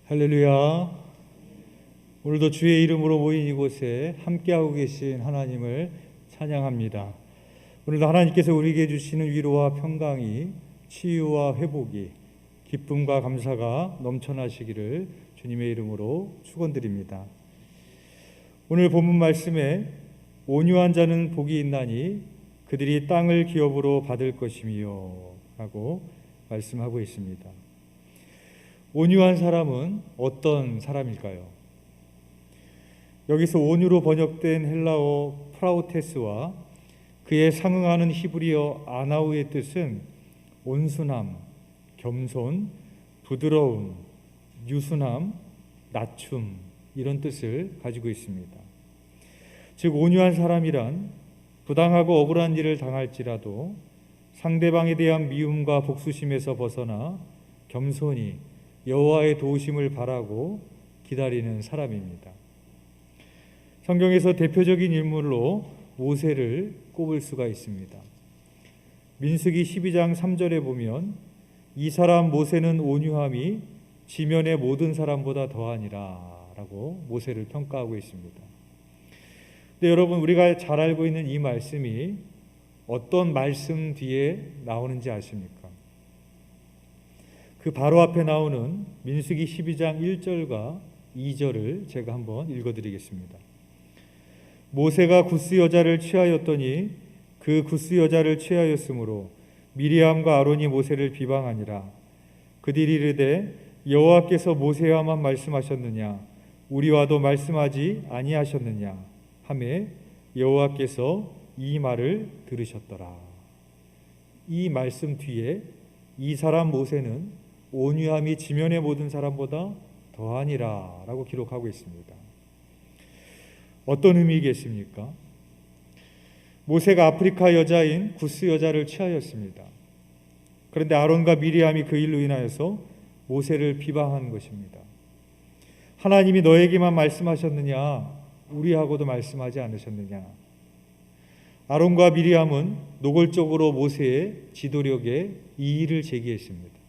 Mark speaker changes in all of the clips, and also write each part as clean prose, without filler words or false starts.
Speaker 1: 할렐루야. 오늘도 주의 이름으로 모인 이곳에 함께하고 계신 하나님을 찬양합니다. 오늘도 하나님께서 우리에게 주시는 위로와 평강이, 치유와 회복이, 기쁨과 감사가 넘쳐나시기를 주님의 이름으로 축원드립니다. 오늘 본문 말씀에 온유한 자는 복이 있나니 그들이 땅을 기업으로 받을 것이며 라고 말씀하고 있습니다. 온유한 사람은 어떤 사람일까요? 여기서 온유로 번역된 헬라어 프라우테스와 그에 상응하는 히브리어 아나우의 뜻은 온순함, 겸손, 부드러움, 유순함, 낮춤 이런 뜻을 가지고 있습니다. 즉 온유한 사람이란 부당하고 억울한 일을 당할지라도 상대방에 대한 미움과 복수심에서 벗어나 겸손히 여호와의 도우심을 바라고 기다리는 사람입니다. 성경에서 대표적인 인물로 모세를 꼽을 수가 있습니다. 민수기 12장 3절에 보면 이 사람 모세는 온유함이 지면의 모든 사람보다 더하니라 라고 모세를 평가하고 있습니다. 근데 여러분, 우리가 잘 알고 있는 이 말씀이 어떤 말씀 뒤에 나오는지 아십니까? 그 바로 앞에 나오는 민수기 12장 1절과 2절을 제가 한번 읽어드리겠습니다. 모세가 구스 여자를 취하였더니 그 구스 여자를 취하였으므로 미리암과 아론이 모세를 비방하니라. 그들이 이르되 여호와께서 모세와만 말씀하셨느냐 우리와도 말씀하지 아니하셨느냐 하매 여호와께서 이 말을 들으셨더라. 이 말씀 뒤에 이 사람 모세는 온유함이 지면의 모든 사람보다 더하니라 라고 기록하고 있습니다. 어떤 의미겠습니까? 모세가 아프리카 여자인 구스 여자를 취하였습니다. 그런데 아론과 미리암이 그 일로 인하여서 모세를 비방한 것입니다. 하나님이 너에게만 말씀하셨느냐 우리하고도 말씀하지 않으셨느냐. 아론과 미리암은 노골적으로 모세의 지도력에 이의를 제기했습니다.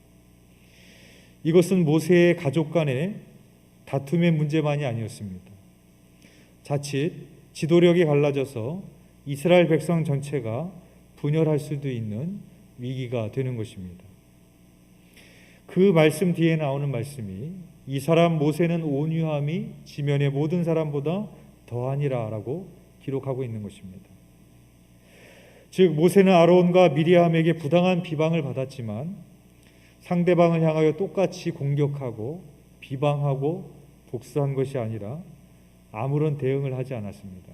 Speaker 1: 이것은 모세의 가족 간의 다툼의 문제만이 아니었습니다. 자칫 지도력이 갈라져서 이스라엘 백성 전체가 분열할 수도 있는 위기가 되는 것입니다. 그 말씀 뒤에 나오는 말씀이 이 사람 모세는 온유함이 지면의 모든 사람보다 더하니라 라고 기록하고 있는 것입니다. 즉 모세는 아론과 미리암에게 부당한 비방을 받았지만 상대방을 향하여 똑같이 공격하고 비방하고 복수한 것이 아니라 아무런 대응을 하지 않았습니다.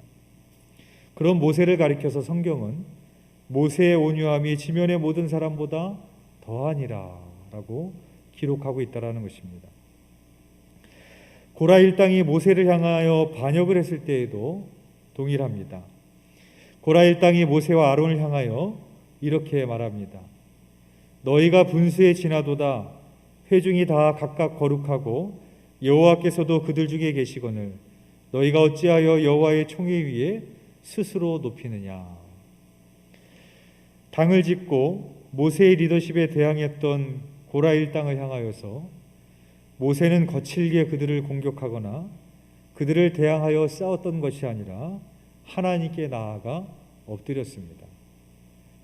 Speaker 1: 그런 모세를 가리켜서 성경은 모세의 온유함이 지면의 모든 사람보다 더하니라 라고 기록하고 있다는 것입니다. 고라 일당이 모세를 향하여 반역을 했을 때에도 동일합니다. 고라 일당이 모세와 아론을 향하여 이렇게 말합니다. 너희가 분수에 지나도다 회중이 다 각각 거룩하고 여호와께서도 그들 중에 계시거늘 너희가 어찌하여 여호와의 총회 위에 스스로 높이느냐. 당을 짓고 모세의 리더십에 대항했던 고라 일당을 향하여서 모세는 거칠게 그들을 공격하거나 그들을 대항하여 싸웠던 것이 아니라 하나님께 나아가 엎드렸습니다.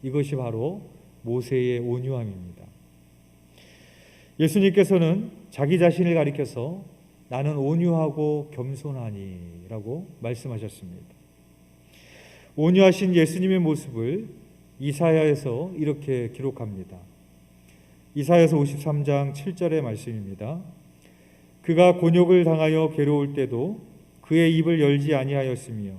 Speaker 1: 이것이 바로 모세의 온유함입니다. 예수님께서는 자기 자신을 가리켜서 나는 온유하고 겸손하니 라고 말씀하셨습니다. 온유하신 예수님의 모습을 이사야에서 이렇게 기록합니다. 이사야서 53장 7절의 말씀입니다. 그가 곤욕을 당하여 괴로울 때도 그의 입을 열지 아니하였으며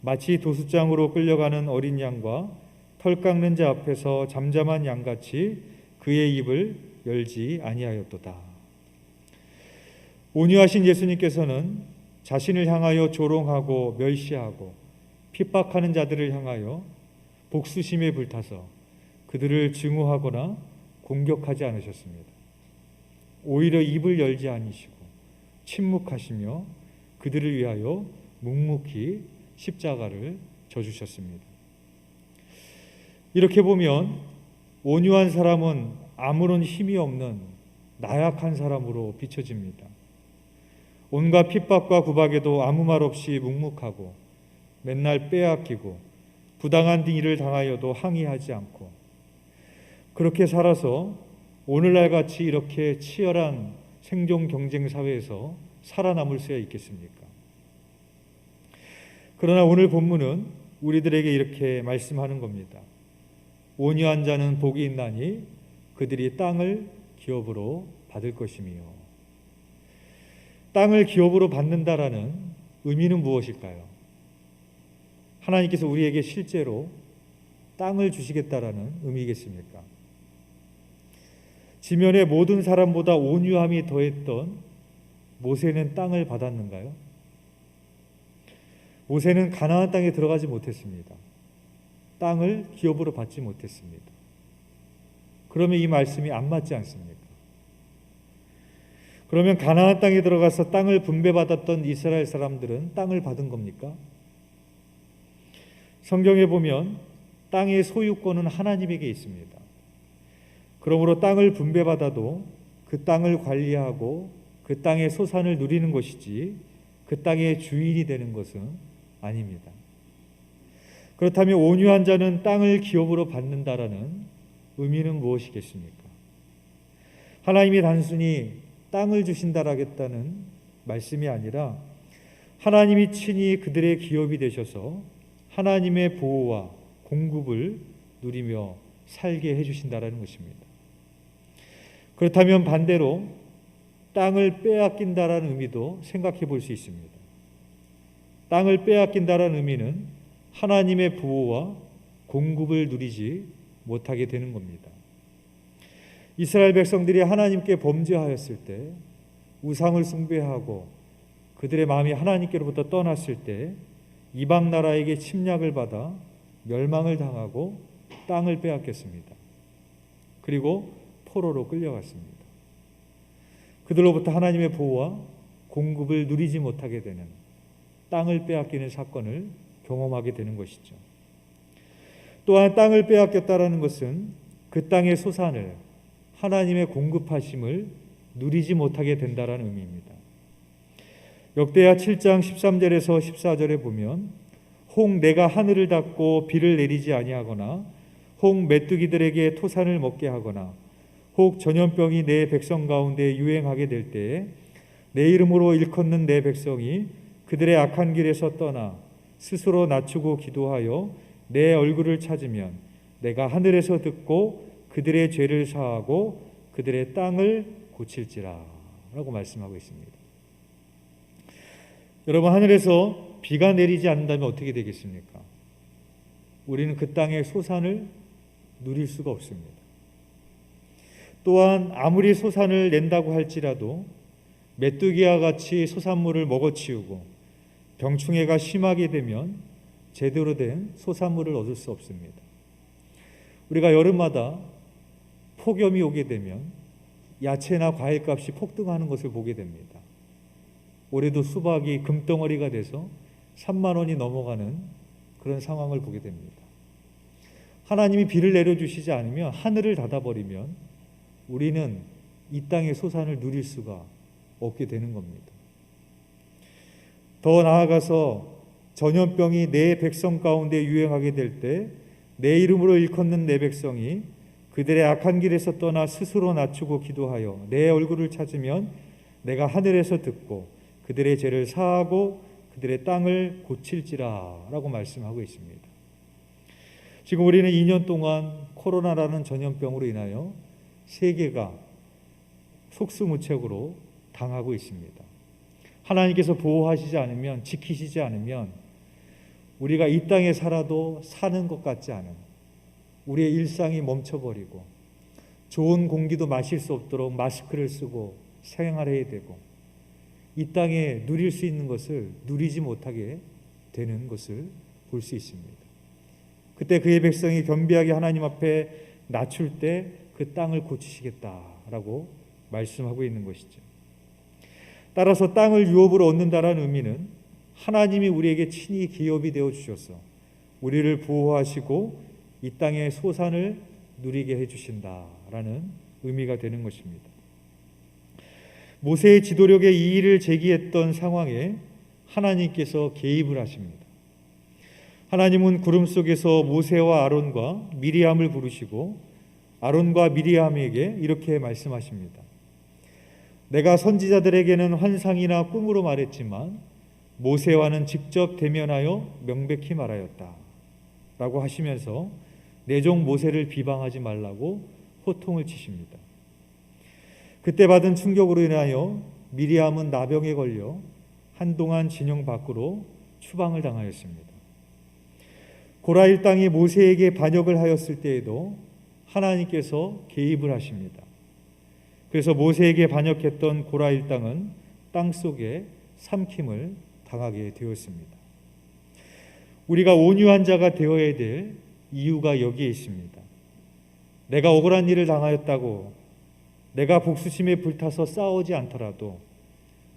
Speaker 1: 마치 도수장으로 끌려가는 어린 양과 털 깎는 자 앞에서 잠잠한 양같이 그의 입을 열지 아니하였도다. 온유하신 예수님께서는 자신을 향하여 조롱하고 멸시하고 핍박하는 자들을 향하여 복수심에 불타서 그들을 증오하거나 공격하지 않으셨습니다. 오히려 입을 열지 않으시고 침묵하시며 그들을 위하여 묵묵히 십자가를 져주셨습니다. 이렇게 보면 온유한 사람은 아무런 힘이 없는 나약한 사람으로 비춰집니다. 온갖 핍박과 구박에도 아무 말 없이 묵묵하고 맨날 빼앗기고 부당한 일을 당하여도 항의하지 않고 그렇게 살아서 오늘날 같이 이렇게 치열한 생존 경쟁 사회에서 살아남을 수야 있겠습니까? 그러나 오늘 본문은 우리들에게 이렇게 말씀하는 겁니다. 온유한 자는 복이 있나니 그들이 땅을 기업으로 받을 것이며. 땅을 기업으로 받는다라는 의미는 무엇일까요? 하나님께서 우리에게 실제로 땅을 주시겠다라는 의미겠습니까? 지면의 모든 사람보다 온유함이 더했던 모세는 땅을 받았는가요? 모세는 가나안 땅에 들어가지 못했습니다. 땅을 기업으로 받지 못했습니다. 그러면 이 말씀이 안 맞지 않습니까? 그러면 가나안 땅에 들어가서 땅을 분배받았던 이스라엘 사람들은 땅을 받은 겁니까? 성경에 보면 땅의 소유권은 하나님에게 있습니다. 그러므로 땅을 분배받아도 그 땅을 관리하고 그 땅의 소산을 누리는 것이지 그 땅의 주인이 되는 것은 아닙니다. 그렇다면 온유한 자는 땅을 기업으로 받는다라는 의미는 무엇이겠습니까? 하나님이 단순히 땅을 주신다라겠다는 말씀이 아니라 하나님이 친히 그들의 기업이 되셔서 하나님의 보호와 공급을 누리며 살게 해주신다라는 것입니다. 그렇다면 반대로 땅을 빼앗긴다라는 의미도 생각해 볼 수 있습니다. 땅을 빼앗긴다라는 의미는 하나님의 보호와 공급을 누리지 못하게 되는 겁니다. 이스라엘 백성들이 하나님께 범죄하였을 때, 우상을 숭배하고 그들의 마음이 하나님께로부터 떠났을 때 이방 나라에게 침략을 받아 멸망을 당하고 땅을 빼앗겼습니다. 그리고 포로로 끌려갔습니다. 그들로부터 하나님의 보호와 공급을 누리지 못하게 되는 땅을 빼앗기는 사건을 경험하게 되는 것이죠. 또한 땅을 빼앗겼다라는 것은 그 땅의 소산을 하나님의 공급하심을 누리지 못하게 된다라는 의미입니다. 역대하 7장 13절에서 14절에 보면 혹 내가 하늘을 닫고 비를 내리지 아니하거나 혹 메뚜기들에게 토산을 먹게 하거나 혹 전염병이 내 백성 가운데 유행하게 될 때에 내 이름으로 일컫는 내 백성이 그들의 악한 길에서 떠나 스스로 낮추고 기도하여 내 얼굴을 찾으면 내가 하늘에서 듣고 그들의 죄를 사하고 그들의 땅을 고칠지라 라고 말씀하고 있습니다. 여러분, 하늘에서 비가 내리지 않는다면 어떻게 되겠습니까? 우리는 그 땅의 소산을 누릴 수가 없습니다. 또한 아무리 소산을 낸다고 할지라도 메뚜기와 같이 소산물을 먹어치우고 병충해가 심하게 되면 제대로 된 소산물을 얻을 수 없습니다. 우리가 여름마다 폭염이 오게 되면 야채나 과일값이 폭등하는 것을 보게 됩니다. 올해도 수박이 금덩어리가 돼서 3만 원이 넘어가는 그런 상황을 보게 됩니다. 하나님이 비를 내려주시지 않으면, 하늘을 닫아버리면 우리는 이 땅의 소산을 누릴 수가 없게 되는 겁니다. 더 나아가서 전염병이 내 백성 가운데 유행하게 될 때 내 이름으로 일컫는 내 백성이 그들의 악한 길에서 떠나 스스로 낮추고 기도하여 내 얼굴을 찾으면 내가 하늘에서 듣고 그들의 죄를 사하고 그들의 땅을 고칠지라 라고 말씀하고 있습니다. 지금 우리는 2년 동안 코로나라는 전염병으로 인하여 세계가 속수무책으로 당하고 있습니다. 하나님께서 보호하시지 않으면, 지키시지 않으면 우리가 이 땅에 살아도 사는 것 같지 않은, 우리의 일상이 멈춰버리고 좋은 공기도 마실 수 없도록 마스크를 쓰고 생활해야 되고 이 땅에 누릴 수 있는 것을 누리지 못하게 되는 것을 볼 수 있습니다. 그때 그의 백성이 겸비하게 하나님 앞에 낮출 때 그 땅을 고치시겠다라고 말씀하고 있는 것이죠. 따라서 땅을 유업으로 얻는다라는 의미는 하나님이 우리에게 친히 기업이 되어 주셔서 우리를 보호하시고 이 땅의 소산을 누리게 해주신다라는 의미가 되는 것입니다. 모세의 지도력에 이의를 제기했던 상황에 하나님께서 개입을 하십니다. 하나님은 구름 속에서 모세와 아론과 미리암을 부르시고 아론과 미리암에게 이렇게 말씀하십니다. 내가 선지자들에게는 환상이나 꿈으로 말했지만 모세와는 직접 대면하여 명백히 말하였다 라고 하시면서 내 종 모세를 비방하지 말라고 호통을 치십니다. 그때 받은 충격으로 인하여 미리암은 나병에 걸려 한동안 진영 밖으로 추방을 당하였습니다. 고라 일당이 모세에게 반역을 하였을 때에도 하나님께서 개입을 하십니다. 그래서 모세에게 반역했던 고라 일당은 땅속에 삼킴을 당하게 되었습니다. 우리가 온유한 자가 되어야 될 이유가 여기에 있습니다. 내가 억울한 일을 당하였다고 내가 복수심에 불타서 싸우지 않더라도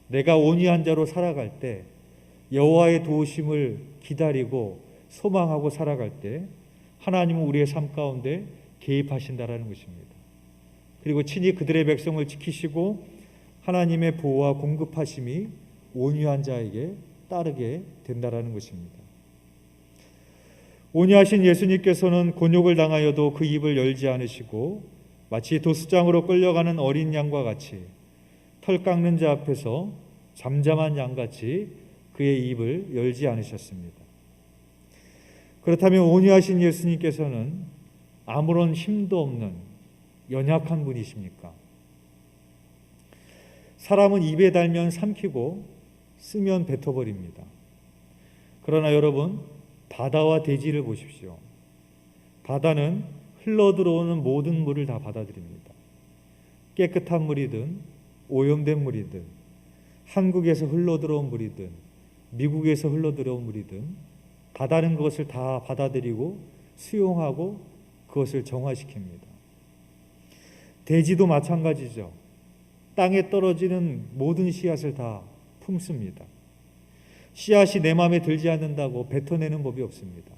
Speaker 1: 내가 온유한 자로 살아갈 때 여호와의 도우심을 기다리고 소망하고 살아갈 때 하나님은 우리의 삶 가운데 개입하신다라는 것입니다. 그리고 친히 그들의 백성을 지키시고 하나님의 보호와 공급하심이 온유한 자에게 따르게 된다라는 것입니다. 온유하신 예수님께서는 곤욕을 당하여도 그 입을 열지 않으시고 마치 도수장으로 끌려가는 어린 양과 같이 털 깎는 자 앞에서 잠잠한 양같이 그의 입을 열지 않으셨습니다. 그렇다면 온유하신 예수님께서는 아무런 힘도 없는 연약한 분이십니까? 사람은 입에 달면 삼키고 쓰면 뱉어버립니다. 그러나 여러분, 바다와 대지를 보십시오. 바다는 흘러들어오는 모든 물을 다 받아들입니다. 깨끗한 물이든 오염된 물이든 한국에서 흘러들어온 물이든 미국에서 흘러들어온 물이든 바다는 그것을 다 받아들이고 수용하고 그것을 정화시킵니다. 대지도 마찬가지죠. 땅에 떨어지는 모든 씨앗을 다 품습니다. 씨앗이 내 마음에 들지 않는다고 뱉어내는 법이 없습니다.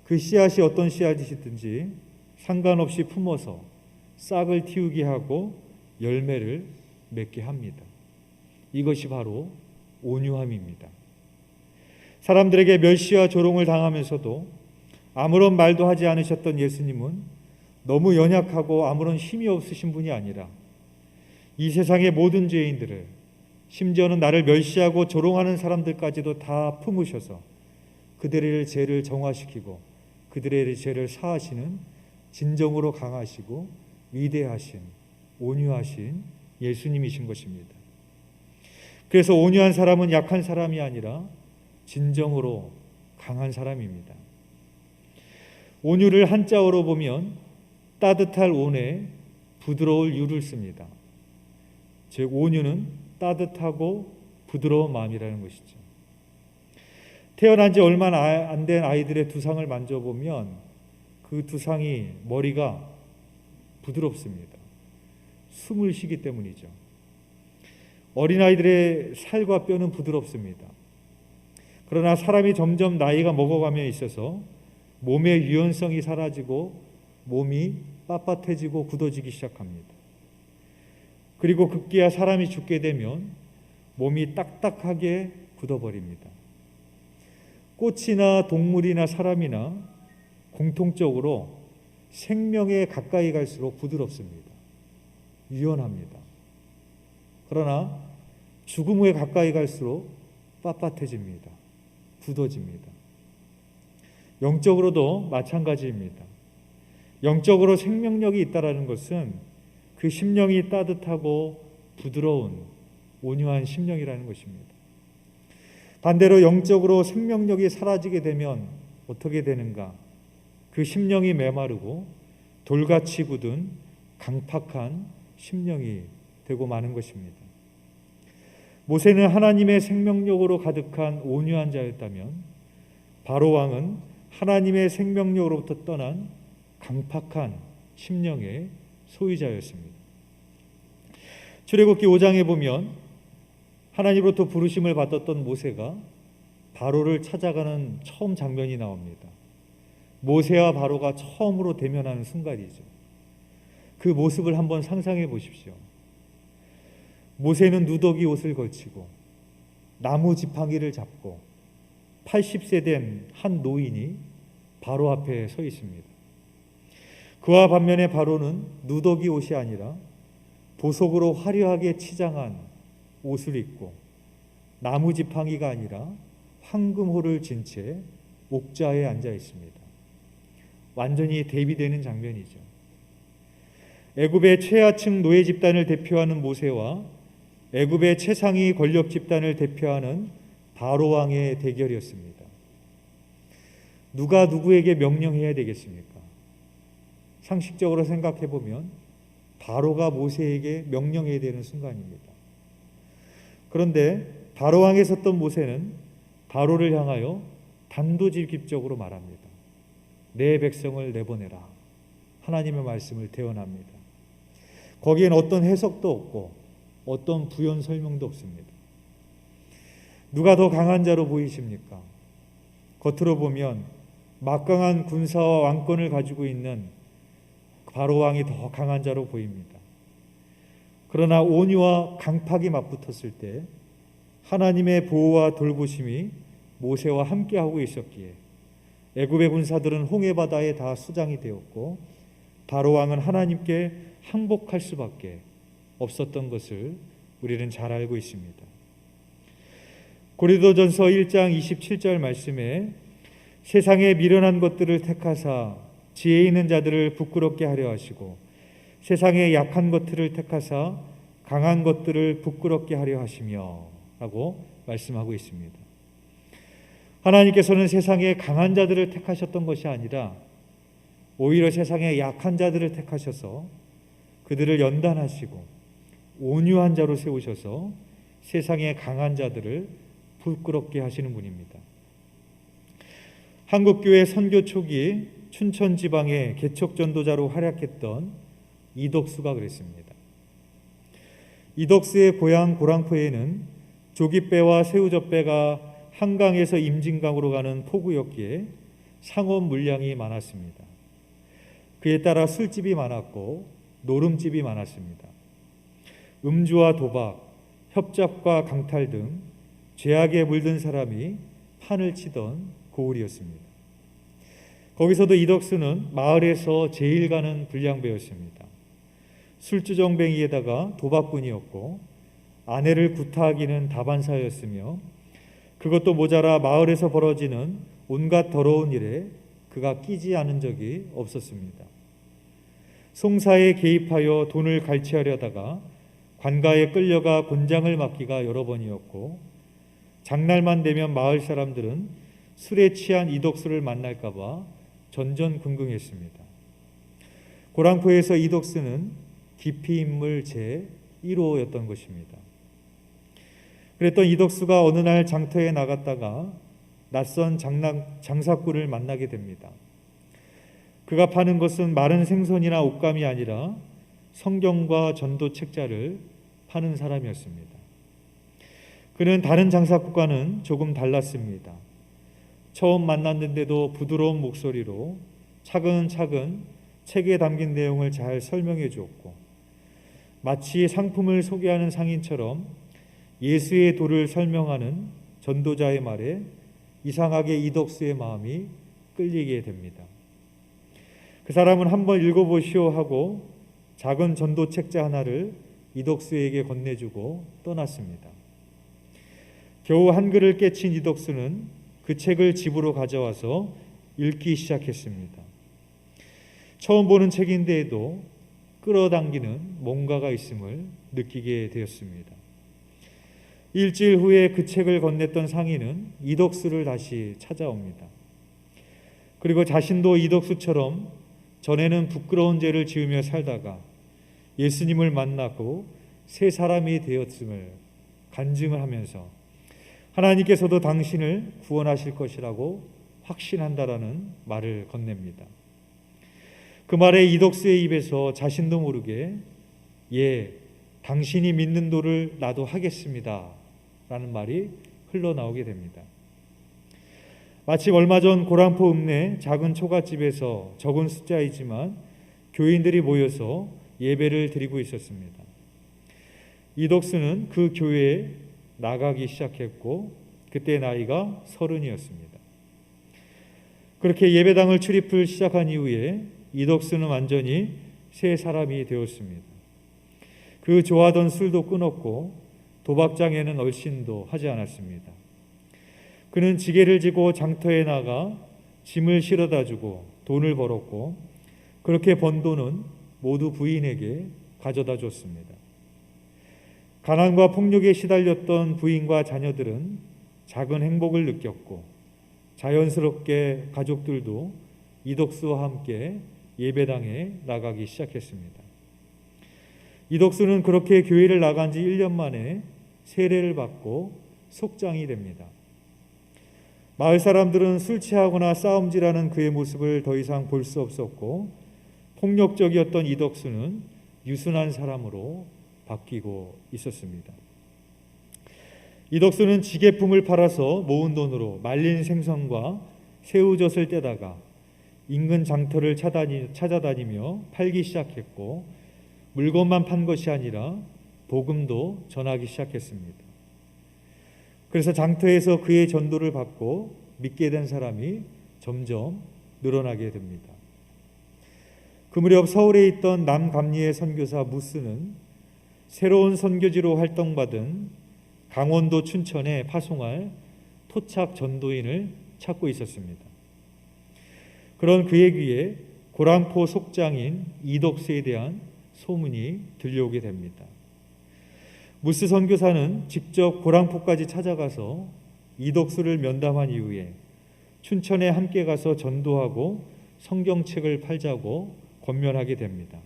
Speaker 1: 그 씨앗이 어떤 씨앗이든지 상관없이 품어서 싹을 틔우게 하고 열매를 맺게 합니다. 이것이 바로 온유함입니다. 사람들에게 멸시와 조롱을 당하면서도 아무런 말도 하지 않으셨던 예수님은 너무 연약하고 아무런 힘이 없으신 분이 아니라 이 세상의 모든 죄인들을, 심지어는 나를 멸시하고 조롱하는 사람들까지도 다 품으셔서 그들의 죄를 정화시키고 그들의 죄를 사하시는 진정으로 강하시고 위대하신 온유하신 예수님이신 것입니다. 그래서 온유한 사람은 약한 사람이 아니라 진정으로 강한 사람입니다. 온유를 한자어로 보면 따뜻할 온에 부드러울 유를 씁니다. 즉 온유는 따뜻하고 부드러운 마음이라는 것이죠. 태어난 지 얼마 안 된 아이들의 두상을 만져보면 그 두상이 머리가 부드럽습니다. 숨을 쉬기 때문이죠. 어린아이들의 살과 뼈는 부드럽습니다. 그러나 사람이 점점 나이가 먹어가며 있어서 몸의 유연성이 사라지고 몸이 빳빳해지고 굳어지기 시작합니다. 그리고 급기야 사람이 죽게 되면 몸이 딱딱하게 굳어버립니다. 꽃이나 동물이나 사람이나 공통적으로 생명에 가까이 갈수록 부드럽습니다. 유연합니다. 그러나 죽음 후에 가까이 갈수록 빳빳해집니다. 굳어집니다. 영적으로도 마찬가지입니다. 영적으로 생명력이 있다는 것은 그 심령이 따뜻하고 부드러운 온유한 심령이라는 것입니다. 반대로 영적으로 생명력이 사라지게 되면 어떻게 되는가? 그 심령이 메마르고 돌같이 굳은 강팍한 심령이 되고 마는 것입니다. 모세는 하나님의 생명력으로 가득한 온유한 자였다면 바로 왕은 하나님의 생명력으로부터 떠난 강팍한 심령의 소유자였습니다. 출애굽기 5장에 보면 하나님으로부터 부르심을 받았던 모세가 바로를 찾아가는 처음 장면이 나옵니다. 모세와 바로가 처음으로 대면하는 순간이죠. 그 모습을 한번 상상해 보십시오. 모세는 누더기 옷을 걸치고 나무 지팡이를 잡고 80세 된 한 노인이 바로 앞에 서 있습니다. 그와 반면에 바로는 누더기 옷이 아니라 보석으로 화려하게 치장한 옷을 입고 나무 지팡이가 아니라 황금호를 진 채 옥좌에 앉아 있습니다. 완전히 대비되는 장면이죠. 애굽의 최하층 노예 집단을 대표하는 모세와 애굽의 최상위 권력 집단을 대표하는 바로 왕의 대결이었습니다. 누가 누구에게 명령해야 되겠습니까? 상식적으로 생각해 보면 바로가 모세에게 명령해야 되는 순간입니다. 그런데 바로 왕에 섰던 모세는 바로를 향하여 단도직입적으로 말합니다. 내 백성을 내보내라. 하나님의 말씀을 대언합니다. 거기엔 어떤 해석도 없고 어떤 부연 설명도 없습니다. 누가 더 강한 자로 보이십니까? 겉으로 보면 막강한 군사와 왕권을 가지고 있는 바로 왕이 더 강한 자로 보입니다. 그러나 온유와 강팍이 맞붙었을 때 하나님의 보호와 돌보심이 모세와 함께하고 있었기에 애굽의 군사들은 홍해바다에 다 수장이 되었고 바로 왕은 하나님께 항복할 수밖에 없었던 것을 우리는 잘 알고 있습니다. 고린도전서 1장 27절 말씀에 세상에 미련한 것들을 택하사 지혜 있는 자들을 부끄럽게 하려 하시고 세상에 약한 것들을 택하사 강한 것들을 부끄럽게 하려 하시며 라고 말씀하고 있습니다. 하나님께서는 세상에 강한 자들을 택하셨던 것이 아니라 오히려 세상에 약한 자들을 택하셔서 그들을 연단하시고 온유한 자로 세우셔서 세상에 강한 자들을 부끄럽게 하시는 분입니다. 한국교회 선교 초기 춘천 지방의 개척 전도자로 활약했던 이덕수가 그랬습니다. 이덕수의 고향 고랑포에는 조깃배와 새우젓배가 한강에서 임진강으로 가는 포구였기에 상업 물량이 많았습니다. 그에 따라 술집이 많았고 노름집이 많았습니다. 음주와 도박, 협잡과 강탈 등 죄악에 물든 사람이 판을 치던 고을이었습니다. 거기서도 이덕수는 마을에서 제일 가는 불량배였습니다. 술주정뱅이에다가 도박꾼이었고 아내를 구타하기는 다반사였으며 그것도 모자라 마을에서 벌어지는 온갖 더러운 일에 그가 끼지 않은 적이 없었습니다. 송사에 개입하여 돈을 갈취하려다가 관가에 끌려가 곤장을 맞기가 여러 번이었고 장날만 되면 마을 사람들은 술에 취한 이덕수를 만날까 봐 전전긍긍했습니다. 고랑포에서 이덕수는 기피인물 제1호였던 것입니다. 그랬던 이덕수가 어느 날 장터에 나갔다가 낯선 장사꾼을 만나게 됩니다. 그가 파는 것은 마른 생선이나 옷감이 아니라 성경과 전도 책자를 파는 사람이었습니다. 그는 다른 장사꾼과는 조금 달랐습니다. 처음 만났는데도 부드러운 목소리로 차근차근 책에 담긴 내용을 잘 설명해 주었고 마치 상품을 소개하는 상인처럼 예수의 도를 설명하는 전도자의 말에 이상하게 이덕수의 마음이 끌리게 됩니다. 그 사람은 한번 읽어보시오 하고 작은 전도 책자 하나를 이덕수에게 건네주고 떠났습니다. 겨우 한글을 깨친 이덕수는 그 책을 집으로 가져와서 읽기 시작했습니다. 처음 보는 책인데도 끌어당기는 뭔가가 있음을 느끼게 되었습니다. 일주일 후에 그 책을 건넸던 상인은 이덕수를 다시 찾아옵니다. 그리고 자신도 이덕수처럼 전에는 부끄러운 죄를 지으며 살다가 예수님을 만나고 새 사람이 되었음을 간증을 하면서 하나님께서도 당신을 구원하실 것이라고 확신한다라는 말을 건넵니다. 그 말에 이덕수의 입에서 자신도 모르게 예, 당신이 믿는 도를 나도 하겠습니다 라는 말이 흘러나오게 됩니다. 마침 얼마 전 고랑포 읍내 작은 초가집에서 적은 숫자이지만 교인들이 모여서 예배를 드리고 있었습니다. 이덕수는 그 교회에 나가기 시작했고 그때 나이가 30이었습니다. 그렇게 예배당을 출입을 시작한 이후에 이덕수는 완전히 새 사람이 되었습니다. 그 좋아하던 술도 끊었고 도박장에는 얼씬도 하지 않았습니다. 그는 지게를 지고 장터에 나가 짐을 실어다 주고 돈을 벌었고 그렇게 번 돈은 모두 부인에게 가져다 줬습니다. 가난과 폭력에 시달렸던 부인과 자녀들은 작은 행복을 느꼈고 자연스럽게 가족들도 이덕수와 함께 예배당에 나가기 시작했습니다. 이덕수는 그렇게 교회를 나간 지 1년 만에 세례를 받고 속장이 됩니다. 마을 사람들은 술 취하거나 싸움질하는 그의 모습을 더 이상 볼 수 없었고 폭력적이었던 이덕수는 유순한 사람으로 바뀌고 있었습니다. 이덕수는 지게품을 팔아서 모은 돈으로 말린 생선과 새우젓을 떼다가 인근 장터를 찾아다니며 팔기 시작했고 물건만 판 것이 아니라 복음도 전하기 시작했습니다. 그래서 장터에서 그의 전도를 받고 믿게 된 사람이 점점 늘어나게 됩니다. 그 무렵 서울에 있던 남감리의 선교사 무스는 새로운 선교지로 활동받은 강원도 춘천에 파송할 토착 전도인을 찾고 있었습니다. 그런 그의 귀에 고랑포 속장인 이덕수에 대한 소문이 들려오게 됩니다. 무스 선교사는 직접 고랑포까지 찾아가서 이덕수를 면담한 이후에 춘천에 함께 가서 전도하고 성경책을 팔자고 권면하게 됩니다.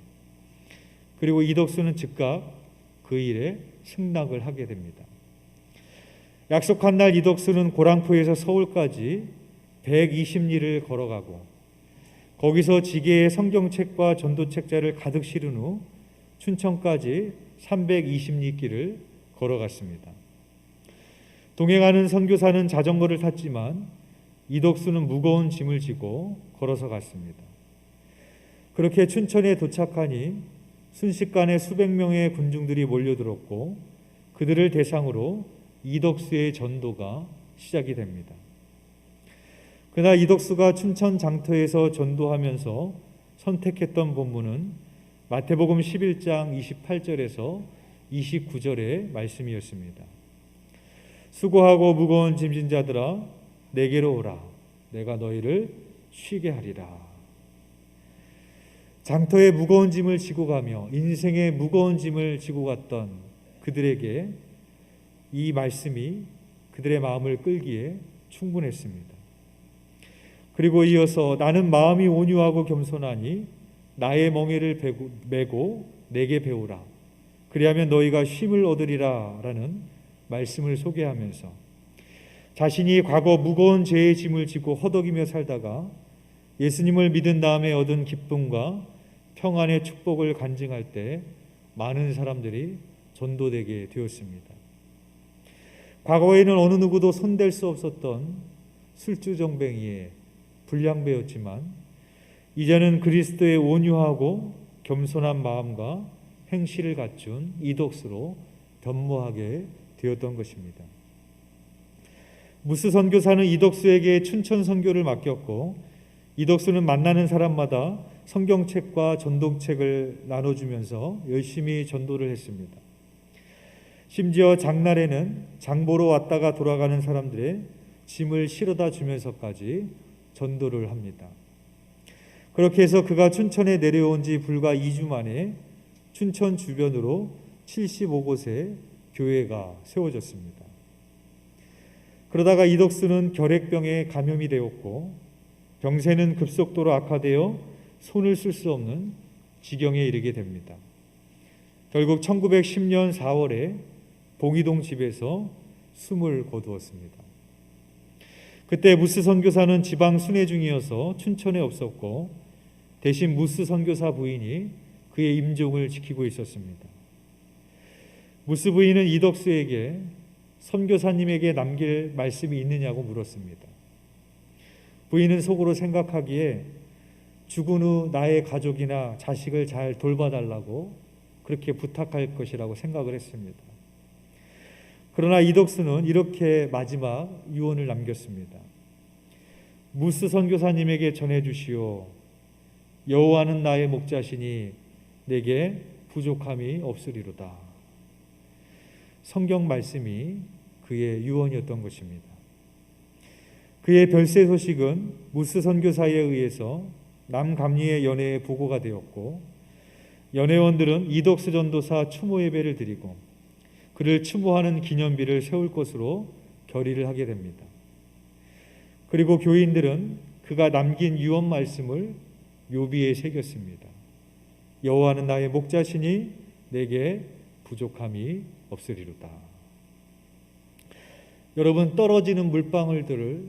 Speaker 1: 그리고 이덕수는 즉각 그 일에 승낙을 하게 됩니다. 약속한 날 이덕수는 고랑포에서 서울까지 120리를 걸어가고 거기서 지게에 성경책과 전도책자를 가득 실은 후 춘천까지 320리길을 걸어갔습니다. 동행하는 선교사는 자전거를 탔지만 이덕수는 무거운 짐을 지고 걸어서 갔습니다. 그렇게 춘천에 도착하니 순식간에 수백 명의 군중들이 몰려들었고 그들을 대상으로 이덕수의 전도가 시작이 됩니다. 그날 이덕수가 춘천 장터에서 전도하면서 선택했던 본문은 마태복음 11장 28절에서 29절의 말씀이었습니다. 수고하고 무거운 짐진 자들아 내게로 오라 내가 너희를 쉬게 하리라. 장터에 무거운 짐을 지고 가며 인생의 무거운 짐을 지고 갔던 그들에게 이 말씀이 그들의 마음을 끌기에 충분했습니다. 그리고 이어서 나는 마음이 온유하고 겸손하니 나의 멍에를 메고 내게 배우라 그리하면 너희가 쉼을 얻으리라 라는 말씀을 소개하면서 자신이 과거 무거운 죄의 짐을 지고 허덕이며 살다가 예수님을 믿은 다음에 얻은 기쁨과 평안의 축복을 간증할 때 많은 사람들이 전도되게 되었습니다. 과거에는 어느 누구도 손댈 수 없었던 술주정뱅이의 불량배였지만 이제는 그리스도의 온유하고 겸손한 마음과 행실을 갖춘 이덕수로 변모하게 되었던 것입니다. 무스 선교사는 이덕수에게 춘천 선교를 맡겼고 이덕수는 만나는 사람마다 성경책과 전도책을 나눠주면서 열심히 전도를 했습니다. 심지어 장날에는 장보러 왔다가 돌아가는 사람들의 짐을 실어다 주면서까지 전도를 합니다. 그렇게 해서 그가 춘천에 내려온 지 불과 2주 만에 춘천 주변으로 75곳의 교회가 세워졌습니다. 그러다가 이덕수는 결핵병에 감염이 되었고 병세는 급속도로 악화되어 손을 쓸 수 없는 지경에 이르게 됩니다. 결국 1910년 4월에 봉이동 집에서 숨을 거두었습니다. 그때 무스 선교사는 지방 순회 중이어서 춘천에 없었고 대신 무스 선교사 부인이 그의 임종을 지키고 있었습니다. 무스 부인은 이덕수에게 선교사님에게 남길 말씀이 있느냐고 물었습니다. 부인은 속으로 생각하기에 죽은 후 나의 가족이나 자식을 잘 돌봐달라고 그렇게 부탁할 것이라고 생각을 했습니다. 그러나 이덕수는 이렇게 마지막 유언을 남겼습니다. 무스 선교사님에게 전해주시오. 여호와는 나의 목자시니 내게 부족함이 없으리로다. 성경 말씀이 그의 유언이었던 것입니다. 그의 별세 소식은 무스 선교사에 의해서 남감리의 연회에 보고가 되었고, 연회원들은 이덕수 전도사 추모 예배를 드리고 그를 추모하는 기념비를 세울 것으로 결의를 하게 됩니다. 그리고 교인들은 그가 남긴 유언 말씀을 묘비에 새겼습니다. 여호와는 나의 목자시니 내게 부족함이 없으리로다. 여러분, 떨어지는 물방울들을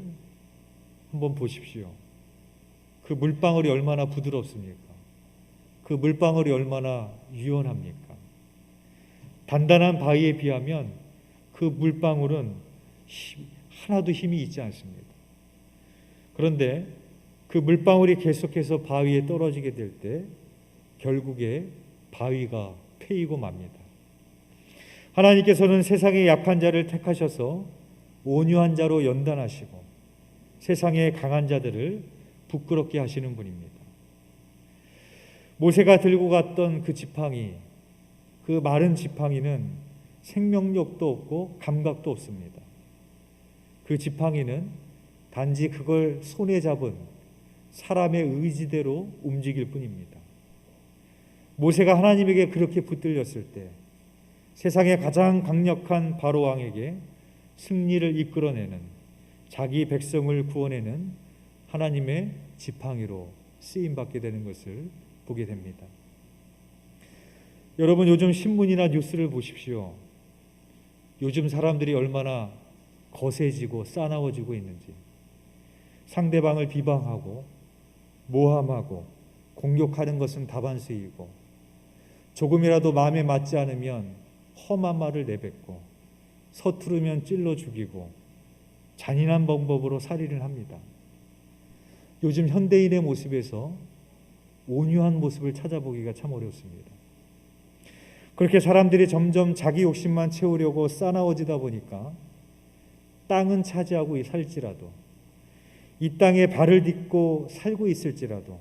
Speaker 1: 한번 보십시오. 그 물방울이 얼마나 부드럽습니까? 그 물방울이 얼마나 유연합니까? 단단한 바위에 비하면 그 물방울은 하나도 힘이 있지 않습니다. 그런데 그 물방울이 계속해서 바위에 떨어지게 될 때 결국에 바위가 패이고 맙니다. 하나님께서는 세상의 약한 자를 택하셔서 온유한 자로 연단하시고 세상의 강한 자들을 부끄럽게 하시는 분입니다. 모세가 들고 갔던 그 지팡이, 그 마른 지팡이는 생명력도 없고 감각도 없습니다. 그 지팡이는 단지 그걸 손에 잡은 사람의 의지대로 움직일 뿐입니다. 모세가 하나님에게 그렇게 붙들렸을 때 세상의 가장 강력한 바로 왕에게 승리를 이끌어내는, 자기 백성을 구원해내는 하나님의 지팡이로 쓰임받게 되는 것을 보게 됩니다. 여러분, 요즘 신문이나 뉴스를 보십시오. 요즘 사람들이 얼마나 거세지고 싸나워지고 있는지. 상대방을 비방하고 모함하고 공격하는 것은 다반수이고, 조금이라도 마음에 맞지 않으면 험한 말을 내뱉고 서투르면 찔러 죽이고 잔인한 방법으로 살인을 합니다. 요즘 현대인의 모습에서 온유한 모습을 찾아보기가 참 어렵습니다. 그렇게 사람들이 점점 자기 욕심만 채우려고 싸나워지다 보니까 땅은 차지하고 살지라도, 이 땅에 발을 딛고 살고 있을지라도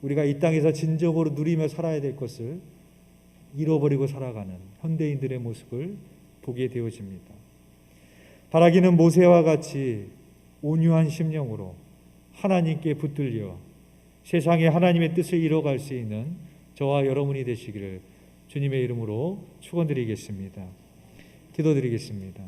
Speaker 1: 우리가 이 땅에서 진정으로 누리며 살아야 될 것을 잃어버리고 살아가는 현대인들의 모습을 보게 되어집니다. 바라기는 모세와 같이 온유한 심령으로 하나님께 붙들려 세상에 하나님의 뜻을 이뤄갈 수 있는 저와 여러분이 되시기를 주님의 이름으로 축원드리겠습니다. 기도드리겠습니다.